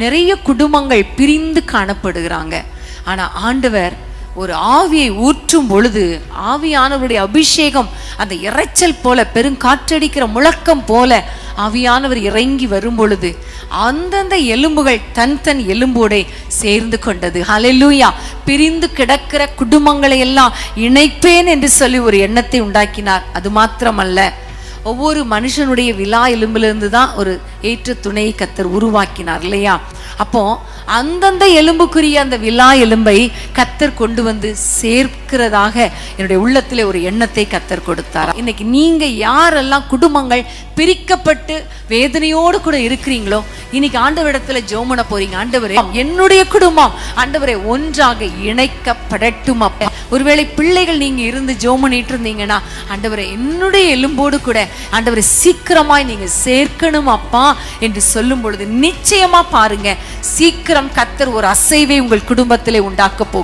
நிறைய குடும்பங்கள் பிரிந்து காணப்படுகிறாங்க. ஆனா ஆண்டவர் ஒரு ஆவியை ஊற்றும் பொழுது ஆவியானவருடைய அபிஷேகம் அந்த இரைச்சல் போல, பெருங்காற்றடிக்கிற முழக்கம் போல ஆவியானவர் இறங்கி வரும் பொழுது அந்தந்த எலும்புகள் தன் எலும்போட சேர்ந்து கொண்டது. ஹல்லேலூயா. பிரிந்து கிடக்கிற குடும்பங்களை எல்லாம் இணைப்பேன் என்று சொல்லி ஒரு எண்ணத்தை உண்டாக்கினார். அது மாத்திரமல்ல, ஒவ்வொரு மனுஷனுடைய விலா எலும்பிலிருந்து தான் ஒரு ஏற்ற துணையை கர்த்தர் உருவாக்கினார் இல்லையா? அப்போ அந்தந்த எலும்புக்குரிய அந்த விலா எலும்பை கர்த்தர் கொண்டு வந்து சேர்க்கிறதாக என்னுடைய உள்ளத்திலே ஒரு எண்ணத்தை கர்த்தர் கொடுத்தார். இன்னைக்கு நீங்க யாரெல்லாம் குடும்பங்கள் பிரிக்கப்பட்டு வேதனையோடு கூட இருக்கிறீங்களோ, இன்னைக்கு ஆண்டவரிடத்துல ஜெபம் பண்ண போறீங்க. ஆண்டவரே, என்னுடைய குடும்பம் ஆண்டவரே ஒன்றாக இணைக்கப்படட்டும். அப்ப ஒருவேளை பிள்ளைகள் நீங்க இருந்து ஜெபம் பண்ணிட்டு இருந்தீங்கன்னா, ஆண்டவரே என்னுடைய எலும்போடு கூட ஆண்டவரே சீக்கிரமாய் நீங்க சேர்க்கணும் அப்பா என்று சொல்லும் பொழுது நிச்சயமா பாருங்க, சீக்கிரம் கர்த்தர் ஒரு அசைவை உங்கள் குடும்பத்திலே உண்டாக்க போகிறார்.